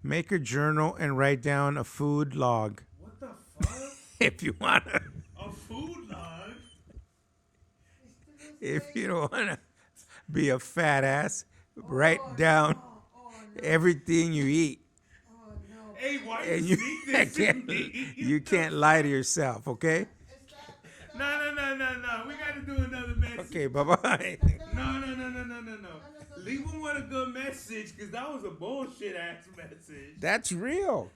Make a journal and write down a food log. What the fuck? If you want to. A food log? If you don't want to be a fat ass, write down everything you eat. Hey, why And you you sneak this in can't, me? you can't lie to yourself, okay? No. We got to do another message. Okay, bye-bye. No. Leave him with a good message, because that was a bullshit ass message. That's real.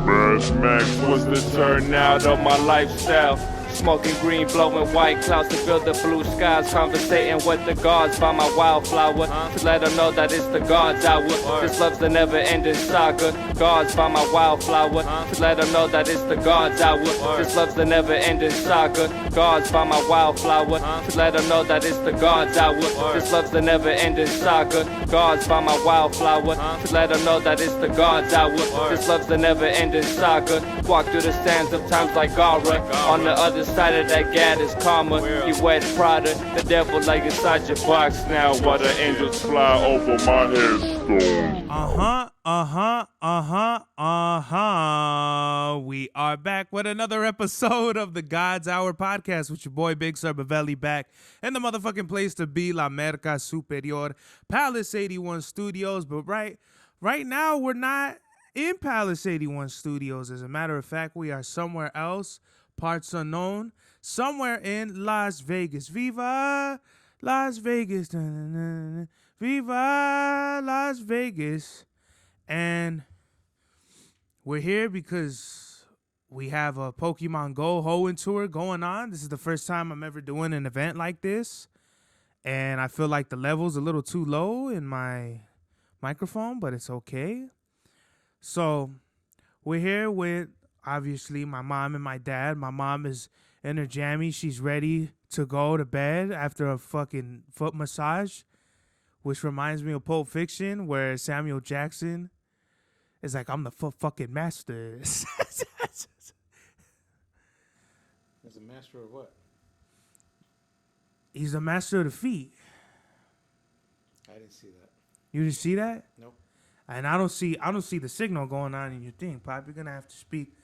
Mad Max was the turnout of my lifestyle. Smoking green, blowing white clouds to build the blue skies. Conversating with the gods by my wildflower to let them know that it's the gods hour. This love's the never-ending saga. Gods by my wildflower to let them know that it's the gods hour. This love's the never-ending saga. Gods by my wildflower to let them know that it's the gods hour. This love's the never-ending saga. Gods by my wildflower to let them know that it's the gods hour. This love's the never-ending saga. Walk through the sands of times like Gara. On the other side of that gad is karma. You wet Prada, the devil like inside your box now. While the angels fly over my headstone. We are back with another episode of the God's Hour podcast with your boy Big Sir Bavelli back in the motherfucking place to be, La Merca Superior, Palace 81 Studios. But right now we're not in Palace 81 Studios. As a matter of fact, we are somewhere else, parts unknown, somewhere in Las Vegas. Viva Las Vegas. Viva Las Vegas. And we're here because we have a Pokemon Go Hoenn tour going on. This is the first time I'm ever doing an event like this. And I feel like the level's a little too low in my microphone, but it's okay. So we're here with, obviously, my mom and my dad. My mom is in her jammies. She's ready to go to bed after a fucking foot massage, which reminds me of Pulp Fiction, where Samuel Jackson is like, I'm the fucking master. As a master of what? He's the master of the feet. I didn't see that. You didn't see that? Nope. And I don't see the signal going on in your thing, Pop. You're gonna have to speak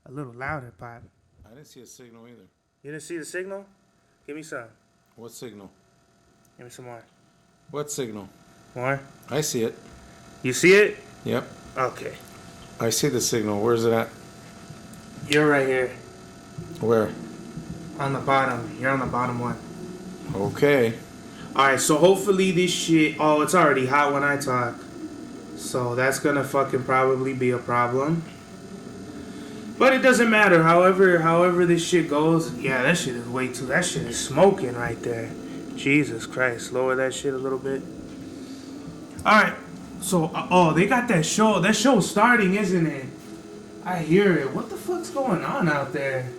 a little louder, Pop. I didn't see a signal either. You didn't see the signal? Give me some. What signal? Give me some more. What signal? More? I see it. You see it? Yep. Okay. I see the signal. Where's it at? You're right here. Where? On the bottom. You're on the bottom one. Okay. Alright, so hopefully this shit... Oh, it's already hot when I talk. So that's gonna fucking probably be a problem. But it doesn't matter. However this shit goes... Yeah, that shit is way too... That shit is smoking right there. Jesus Christ. Lower that shit a little bit. Alright. So, they got that show. That show's starting, isn't it? I hear it. What the fuck's going on out there?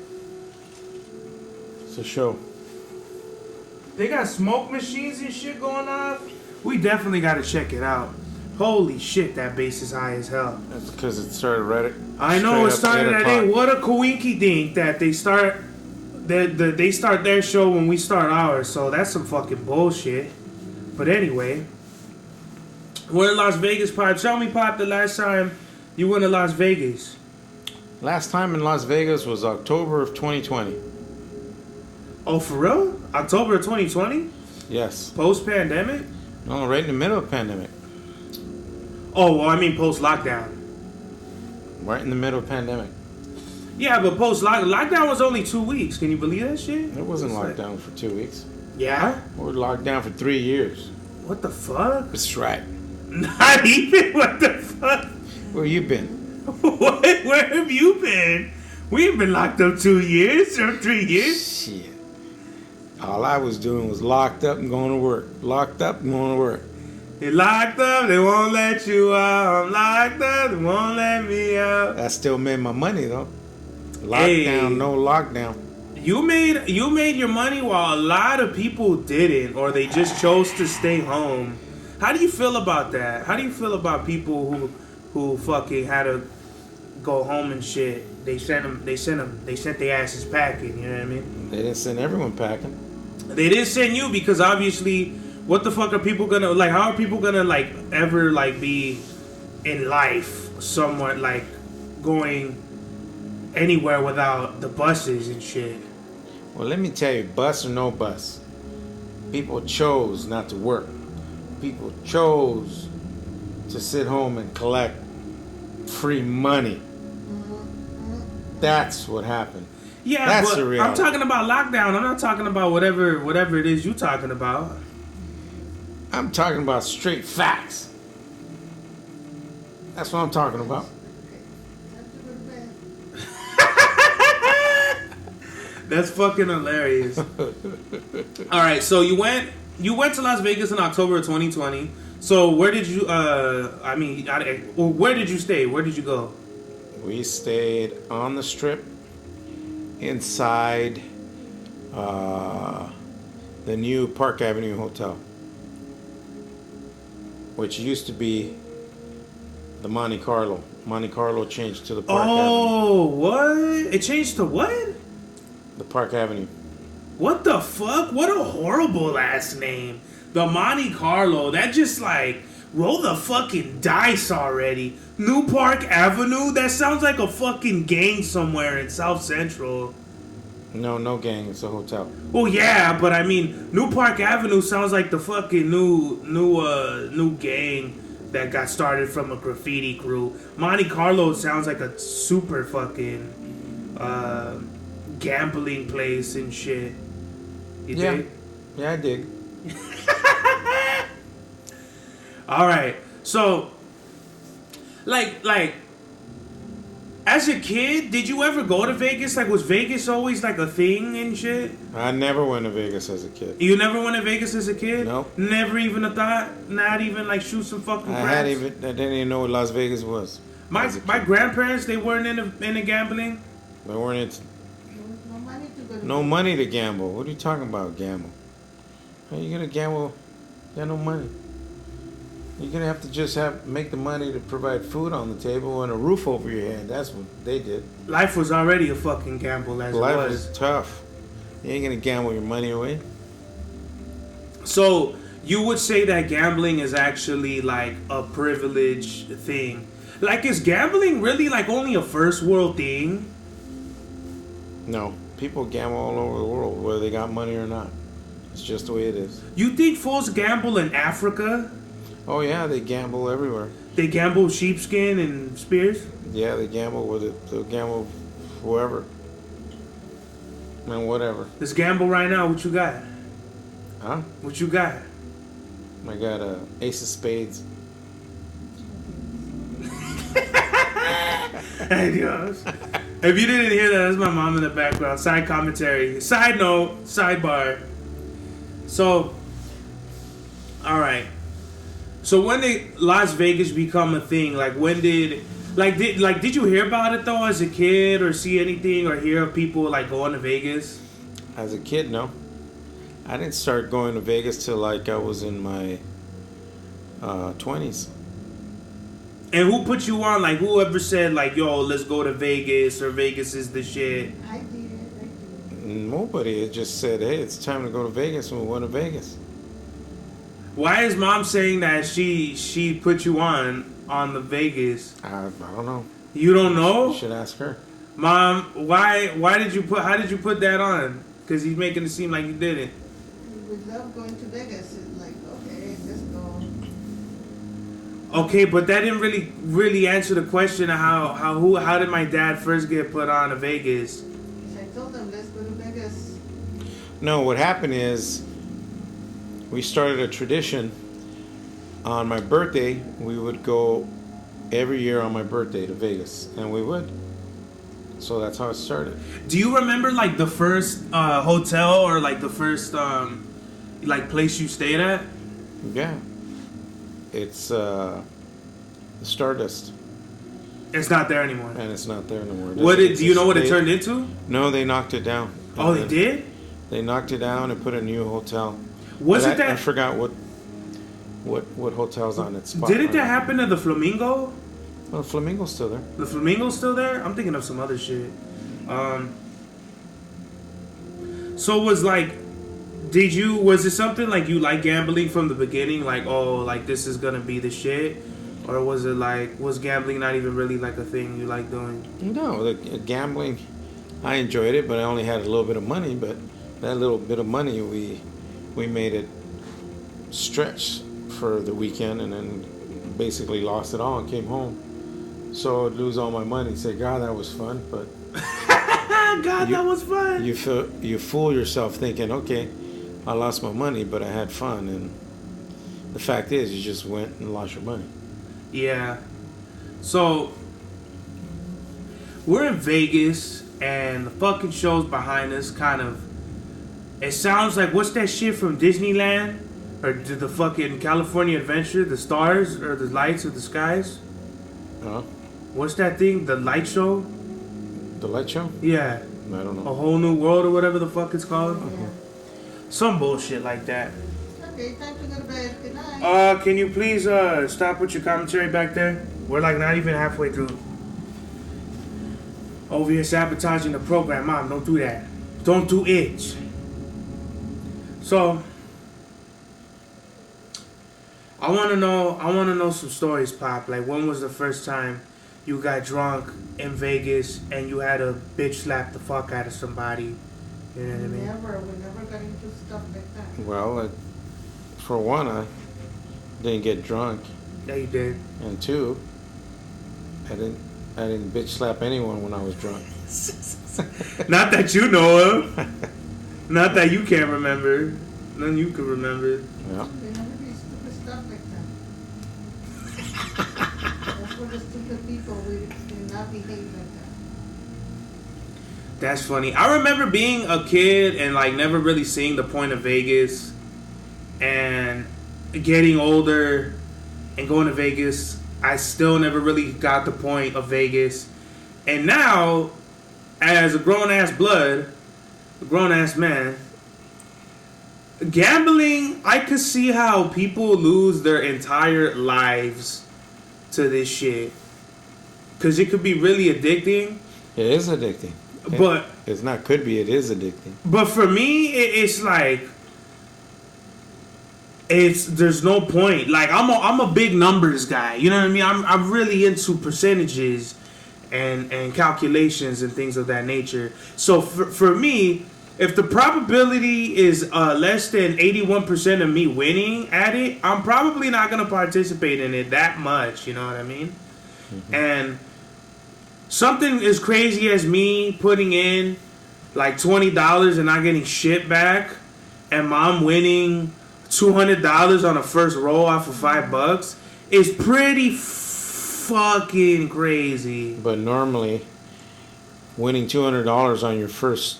It's a show. They got smoke machines and shit going on. We definitely got to check it out. Holy shit, that bass is high as hell. That's because it started right at... I know it started at 8. o'clock. What a coinky dink that they start... They start their show when we start ours. So that's some fucking bullshit. But anyway... We're in Las Vegas, Pop. Tell me, Pop, the last time you went to Las Vegas. Last time in Las Vegas was October of 2020. Oh, for real? October of 2020? Yes. Post-pandemic? No, right in the middle of the pandemic. Oh, well, I mean post-lockdown. Right in the middle of the pandemic. Yeah, but post-lockdown was only 2 weeks. Can you believe that shit? It wasn't locked down for 2 weeks. Yeah? We were locked down for 3 years. What the fuck? That's right. Not even? What the fuck? Where you been? Where have you been? We ain't been locked up 2 years or 3 years. Shit. All I was doing was locked up and going to work. Locked up and going to work. You're locked up, they won't let you out. I'm locked up, they won't let me out. I still made my money though. Lockdown, no lockdown. You made your money while a lot of people didn't, or they just chose to stay home. How do you feel about that? How do you feel about people who fucking had to go home and shit? They sent their asses packing. You know what I mean? They didn't send everyone packing. They didn't send you because obviously What the fuck are people gonna like? How are people gonna like ever like be in life somewhat like going anywhere without the buses and shit? Well, let me tell you, bus or no bus, people chose not to work. People chose to sit home and collect free money. That's what happened. Yeah, That's but the reality. I'm talking about lockdown. I'm not talking about whatever it is you talking about. I'm talking about straight facts. That's what I'm talking about. That's fucking hilarious. All right, so you went to Las Vegas in October of 2020. So where did you where did you stay? Where did you go? We stayed on the strip inside the new Park Avenue Hotel, which used to be the Monte Carlo. Monte Carlo changed to the Park Avenue. Oh, what? It changed to what? The Park Avenue. What the fuck? What a horrible last name. The Monte Carlo. That just like roll the fucking dice already. New Park Avenue? That sounds like a fucking gang somewhere in South Central. No gang. It's a hotel. Well, yeah, but I mean, New Park Avenue sounds like the fucking new gang that got started from a graffiti crew. Monte Carlo sounds like a super fucking gambling place and shit. You dig? Yeah, I dig. All right, so like as a kid, did you ever go to Vegas? Like, was Vegas always like a thing and shit? I never went to Vegas as a kid. You never went to Vegas as a kid? Nope. Never even a thought? Not even like shoot some fucking craps? I didn't even know what Las Vegas was. My grandparents, they weren't into gambling. They weren't into. No money to gamble. What are you talking about, gamble? How you gonna gamble? You got no money. You're gonna have to just make the money to provide food on the table and a roof over your head. That's what they did. Life was already a fucking gamble as Life it was. is tough. You ain't gonna gamble your money away. So you would say that gambling is actually like a privileged thing. Like, is gambling really like only a first world thing? No, people gamble all over the world, whether they got money or not. It's just the way it is. You think fools gamble in Africa? Oh yeah, they gamble everywhere. They gamble sheepskin and spears? Yeah, they gamble with it. They'll gamble whoever. And whatever. Let's gamble right now. What you got? Huh? What you got? I got a ace of spades. Hey, Dios. If you didn't hear that, that's my mom in the background. Side commentary. Side note. Sidebar. So, all right. So when did Las Vegas become a thing? Like, when did did you hear about it though as a kid, or see anything, or hear of people like going to Vegas? As a kid, no. I didn't start going to Vegas till like I was in my 20s. And who put you on? Like, whoever said like, "Yo, let's go to Vegas," or "Vegas is the shit"? I did. Nobody. It just said, "Hey, it's time to go to Vegas," and we went to Vegas. Why is mom saying that she put you on the Vegas? I don't know. You don't know? You should ask her. Mom, why did you put, how did you put that on? Because he's making it seem like you didn't. We love going to Vegas. It's like, okay, let's go. Okay, but that didn't really answer the question of how did my dad first get put on to Vegas? I told them, let's go to Vegas. No, what happened is we started a tradition. On my birthday, we would go every year on my birthday to Vegas, and we would. So that's how it started. Do you remember like the first hotel, or like the first like place you stayed at? Yeah. It's Stardust, It's not there anymore. and it's not there anymore. Do you know what it turned into? No, they knocked it down. Oh, they did? They knocked it down and put a new hotel. Was But it that? I forgot what hotel's on its spot. Didn't right that now. happen to the Flamingo? Well, Flamingo's still there. The Flamingo's still there? I'm thinking of some other shit. So it was like, Was it something like you like gambling from the beginning? Like, oh, like this is gonna be the shit? Or was it like, was gambling not even really like a thing you like doing? No, the gambling, I enjoyed it, but I only had a little bit of money. But that little bit of money, we made it stretch for the weekend, and then basically lost it all and came home. So I'd lose all my money. Say, God, that was fun, but That was fun. you fool yourself thinking, okay, I lost my money, but I had fun, and the fact is, you just went and lost your money. Yeah. So we're in Vegas, and the fucking show's behind us. Kind of. It sounds like, what's that shit from Disneyland, or the fucking California Adventure? The stars or the lights or the skies? Huh? What's that thing? The light show? The light show? Yeah. I don't know. A Whole New World or whatever the fuck it's called. Yeah. Some bullshit like that. Okay, time to go to bed. Good night. Can you please stop with your commentary back there? We're like not even halfway through. Over here sabotaging the program, Mom. Don't do that. Don't do it. So I wanna know some stories, Pop. Like, when was the first time you got drunk in Vegas and you had to bitch slap the fuck out of somebody? You know what I mean? We never got into stuff like that. Well, for one, I didn't get drunk, Yeah, you did. and two, I didn't bitch slap anyone when I was drunk. Not that you know of. Not that you can't remember. None you can remember. Yeah. We never do stupid stuff like that. That's for the stupid people. We do not behave like that. That's funny. I remember being a kid and like never really seeing the point of Vegas, and getting older and going to Vegas. I still never really got the point of Vegas. And now, as a grown ass man, gambling, I could see how people lose their entire lives to this shit. Because it could be really addicting. It is addicting. But It's not could be, it is addicting. But for me, it's like, there's no point. Like, I'm a big numbers guy. You know what I mean? I'm really into percentages and calculations and things of that nature. So for me, if the probability is less than 81% of me winning at it, I'm probably not gonna participate in it that much. You know what I mean? Mm-hmm. And something as crazy as me putting in like $20 and not getting shit back, and Mom winning $200 on a first roll off of $5 is pretty fucking crazy. But normally, winning $200 on your first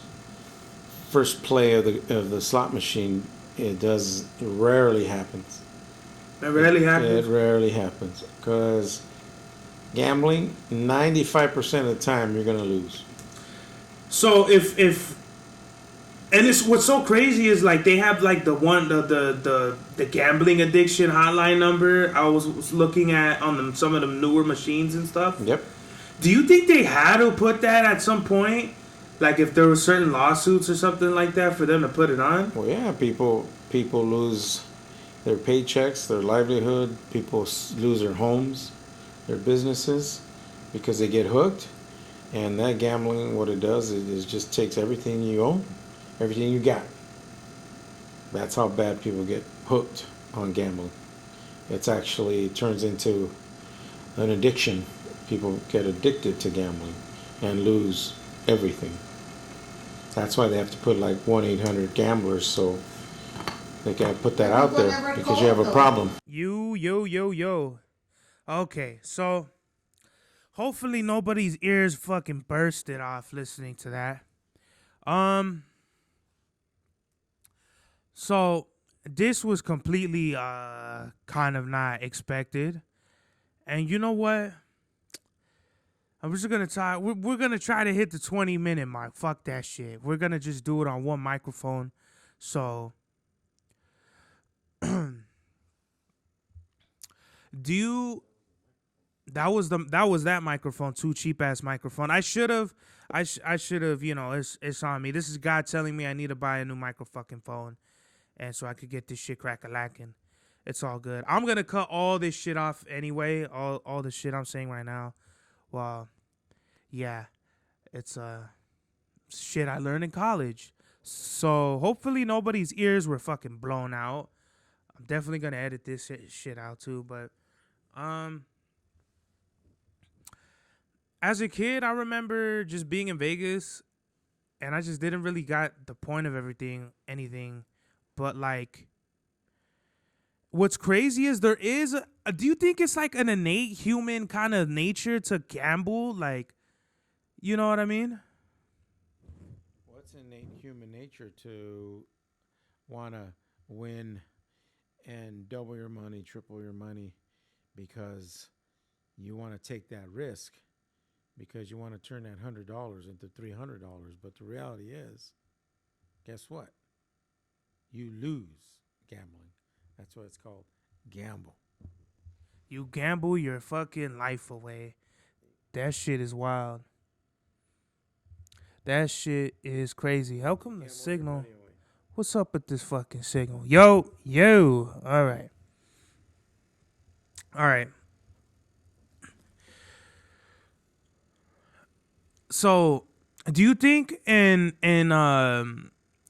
play of the slot machine, it rarely happens. It rarely happens. It rarely happens because gambling, 95% of the time you're gonna lose. So if and it's what's so crazy is like they have like the gambling addiction hotline number I was looking at on some of the newer machines and stuff. Yep. Do you think they had to put that at some point? Like if there were certain lawsuits or something like that for them to put it on? Well, yeah, people lose their paychecks, their livelihood. People lose their homes, their businesses, because they get hooked. And that gambling, what it does is just takes everything you own, everything you got. That's how bad people get hooked on gambling. It's actually turns into an addiction. People get addicted to gambling and lose everything. That's why they have to put like 1-800-GAMBLERS, so they can put that out there because you have a problem. Yo. Okay, so hopefully nobody's ears fucking bursted off listening to that. So this was completely kind of not expected. And you know what? I'm just gonna try. We're gonna try to hit the 20-minute mark. Fuck that shit. We're gonna just do it on one microphone. So, that was that microphone, too cheap ass microphone. I should have. You know, it's on me. This is God telling me I need to buy a new microphone. and so I could get this shit crack-a-lacking. It's all good. I'm gonna cut all this shit off anyway. All the shit I'm saying right now. Well, yeah, it's shit I learned in college. So hopefully nobody's ears were fucking blown out. I'm definitely gonna edit this shit out too. But as a kid, I remember just being in Vegas, and I just didn't really got the point of anything. But like, what's crazy is there is. Do you think it's like an innate human kind of nature to gamble? Like, you know what I mean? What's innate human nature to want to win and double your money, triple your money, because you want to take that risk, because you want to turn that $100 into $300. But the reality is, guess what? You lose gambling. That's what it's called. Gamble. You gamble your fucking life away. That shit is wild. That shit is crazy. How come the signal? What's up with this fucking signal? Yo. All right. So, do you think in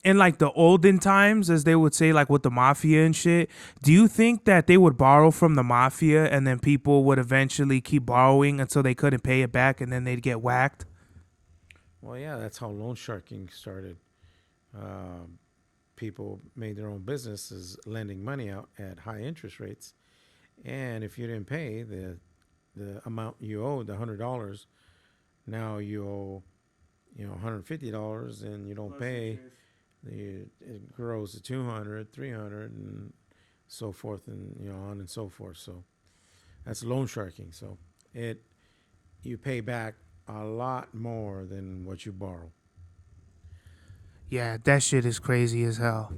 like the olden times, as they would say, like with the mafia and shit, do you think that they would borrow from the mafia and then people would eventually keep borrowing until they couldn't pay it back and then they'd get whacked? Well, yeah, that's how loan sharking started. People made their own businesses lending money out at high interest rates, and if you didn't pay the amount you owed, the $100, now you owe, $150, and you don't pay. It grows to 200, 300, and so forth, and on and so forth. So that's loan sharking. So you pay back a lot more than what you borrow. Yeah, that shit is crazy as hell.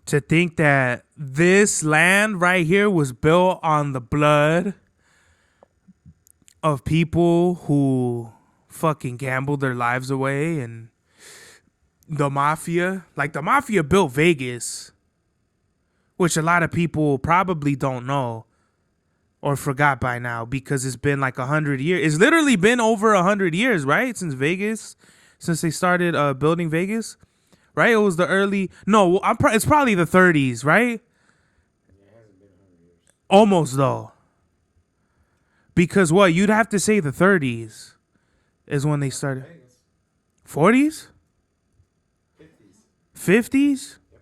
To think that this land right here was built on the blood of people who fucking gambled their lives away, and the mafia built Vegas, which a lot of people probably don't know or forgot by now, because it's been like 100 years. It's literally been over 100 years, right? Since they started building Vegas, right? It was the early, no, it's probably the 30s, right? It hasn't been 100 years. Almost though. Because what, you'd have to say the 30s is when they started. 40s? 50s? Yep.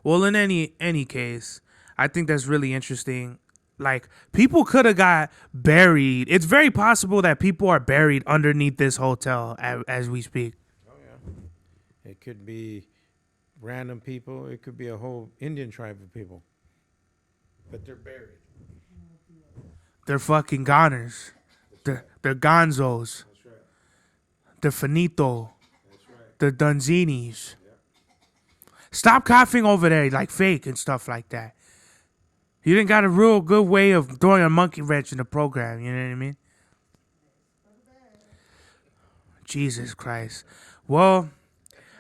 Well, in any case, I think that's really interesting. Like, people could have got buried. It's very possible that people are buried underneath this hotel as we speak. Oh, yeah. It could be random people. It could be a whole Indian tribe of people. But they're buried. They're fucking goners. They're gonzos. That's right. They're finito. That's right. They're Dunzinis. Yep. Stop coughing over there like fake and stuff like that. You didn't got a real good way of throwing a monkey wrench in the program. You know what I mean? Jesus Christ. Well,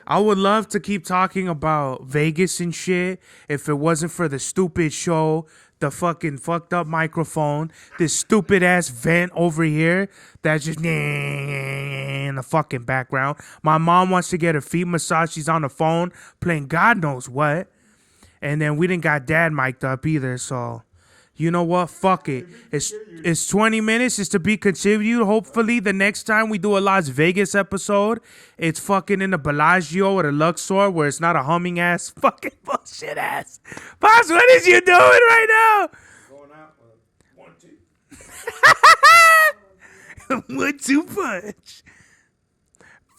I would love to keep talking about Vegas and shit if it wasn't for the stupid show, the fucking fucked up microphone, this stupid ass vent over here that's just in the fucking background. My mom wants to get her feet massaged. She's on the phone playing God knows what. And then we didn't got dad mic'd up either, so you know what? Fuck it. It's 20 minutes. It's to be continued. Hopefully, the next time we do a Las Vegas episode, it's fucking in the Bellagio or the Luxor, where it's not a humming ass, fucking bullshit ass. Boss, what is you doing right now? Going out with 1-2 punch.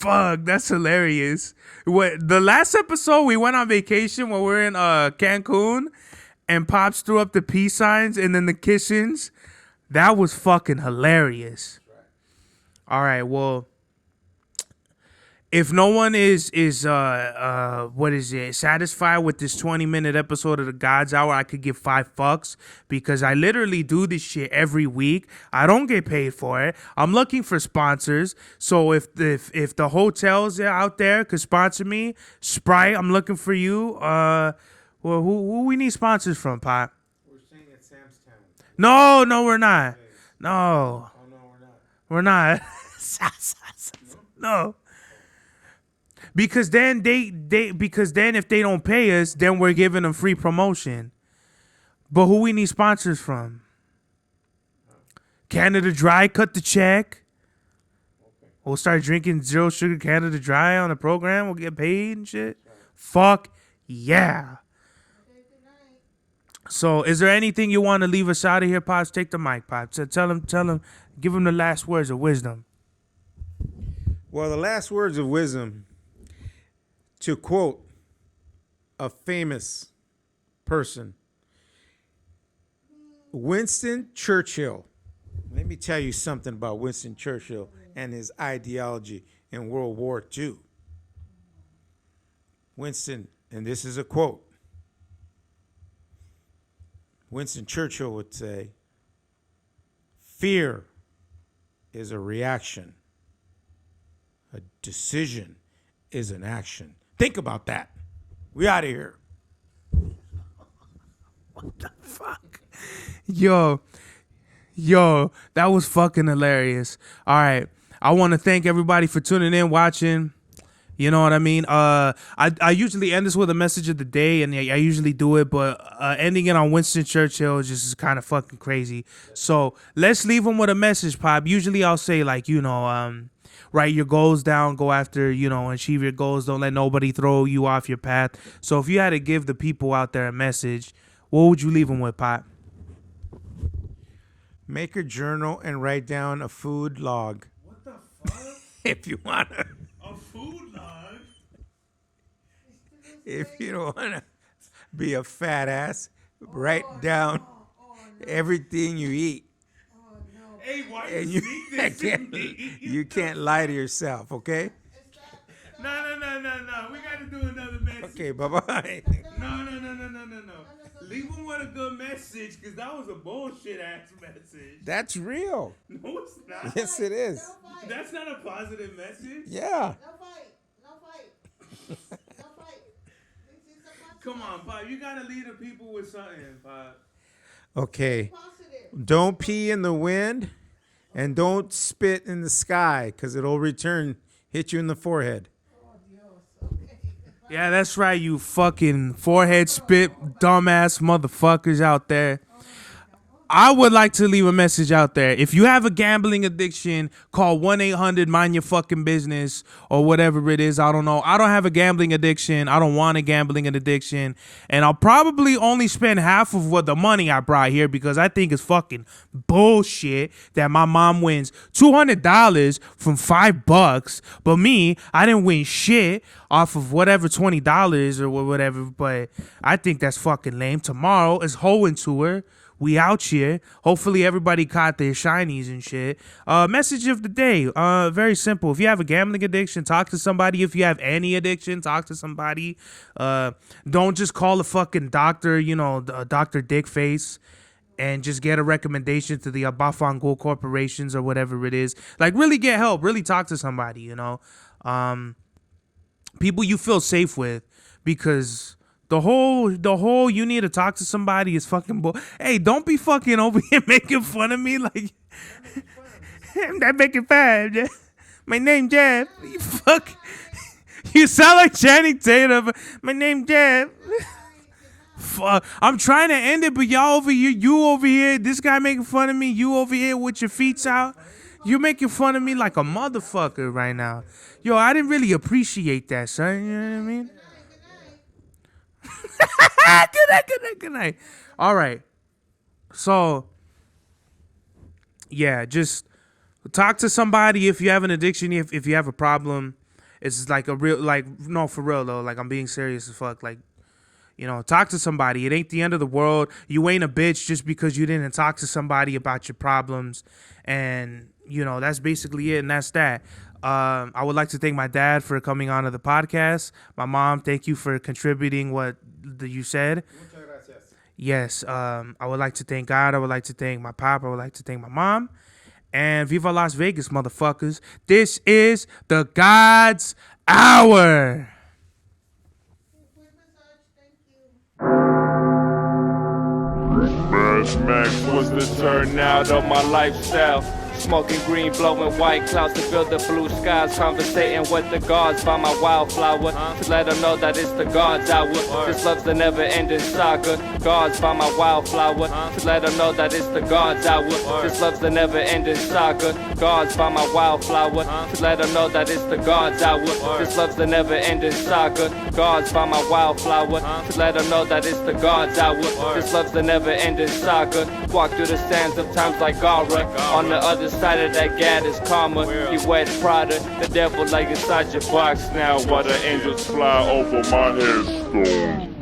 Fuck, that's hilarious. The last episode, we went on vacation when we were in Cancun, and Pops threw up the peace signs and then the kissings. That was fucking hilarious. All right, well, if no one is what is it, satisfied with this 20-minute episode of the God's Hour, I could give 5 fucks because I literally do this shit every week. I don't get paid for it. I'm looking for sponsors. So if the hotels out there could sponsor me, Sprite, I'm looking for you. Well, who we need sponsors from, Pop? We're staying at Sam's Town. No, we're not. No, Oh no, we're not. we're not. No. Because then because then if they don't pay us, then we're giving them free promotion. But who we need sponsors from? Canada Dry, cut the check. We'll start drinking zero sugar Canada Dry on the program. We'll get paid and shit. Fuck yeah. So is there anything you want to leave us out of here, Pops? Take the mic, Pops. Tell him, give him the last words of wisdom. Well, the last words of wisdom, to quote a famous person, Winston Churchill. Let me tell you something about Winston Churchill and his ideology in World War II. Winston, and this is a quote, Winston Churchill would say, "Fear is a reaction. A decision is an action." Think about that. We out of here. Fuck. Yo, that was fucking hilarious. All right. I want to thank everybody for tuning in, watching. You know what I mean? I usually end this with a message of the day, and I usually do it, but ending it on Winston Churchill is just kind of fucking crazy. So let's leave them with a message, Pop. Usually I'll say, like, write your goals down, go after, achieve your goals. Don't let nobody throw you off your path. So if you had to give the people out there a message, what would you leave them with, Pop? Make a journal and write down a food log. What the fuck? If you want to. A food log? If you don't want to be a fat ass, write down everything you eat. Hey, why And you you sneak this to me? you can't lie to yourself, okay? No. We got to do another message. Okay, bye-bye. No. Leave them with a good message, because that was a bullshit ass message. That's real. No, it's not. Yes, it is. That's not a positive message. Yeah. No fight. Come on, Pop. You got to lead the people with something, Pop. Okay. Positive. Don't pee in the wind and don't spit in the sky because it'll hit you in the forehead. Yeah, that's right, you fucking forehead spit dumbass motherfuckers out there. I would like to leave a message out there. If you have a gambling addiction, call 1-800 mind your fucking business or whatever it is. I don't know. I don't have a gambling addiction. I don't want a gambling addiction. And I'll probably only spend half of what the money I brought here because I think it's fucking bullshit that my mom wins $200 from $5. But me, I didn't win shit off of whatever $20 or whatever. But I think that's fucking lame. Tomorrow is Hoeing Tour. We out here. Hopefully everybody caught their shinies and shit. Message of the day. Very simple. If you have a gambling addiction, talk to somebody. If you have any addiction, talk to somebody. Don't just call a fucking doctor, Dr. Dickface, and just get a recommendation to the Bafangul corporations or whatever it is. Like, really get help. Really talk to somebody, people you feel safe with, because the whole you need to talk to somebody is fucking bull. Hey, don't be fucking over here making fun of me like I'm making fun. Jeff. My name Jeff. You fuck. You sound like Channing Tatum. My name Jeff. Fuck. I'm trying to end it, but y'all over here, you over here, this guy making fun of me, you over here with your feet out. You're making fun of me like a motherfucker right now. Yo, I didn't really appreciate that, son. You know what I mean? Good night. All right. So, yeah, just talk to somebody if you have an addiction, if you have a problem. It's like a real, no, for real, though. Like, I'm being serious as fuck. Like, talk to somebody. It ain't the end of the world. You ain't a bitch just because you didn't talk to somebody about your problems. And, that's basically it. And that's that. I would like to thank my dad for coming onto the podcast. My mom, thank you for contributing what you said. Yes, I would like to thank God. I would like to thank my pop. I would like to thank my mom. And Viva Las Vegas, motherfuckers. This is the God's Hour. Mad Max was the turnout of my lifestyle. Smoking green, blowing white clouds to build the blue skies. Conversating with the gods by my wildflower to let them know that it's the God's hour. This love's the never-ending saga. Gods by my wildflower to let them know that it's the God's hour. This love's the never-ending saga. Gods by my wildflower to let them know that it's the God's hour. This love's the never-ending saga. Gods by my wildflower to let them know that it's the God's hour. This love's the never-ending saga. Walk through the sands of times like Gara. On the other side of that gad is karma. You wet Prada, the devil lay inside your box now while the angels fly over my headstone.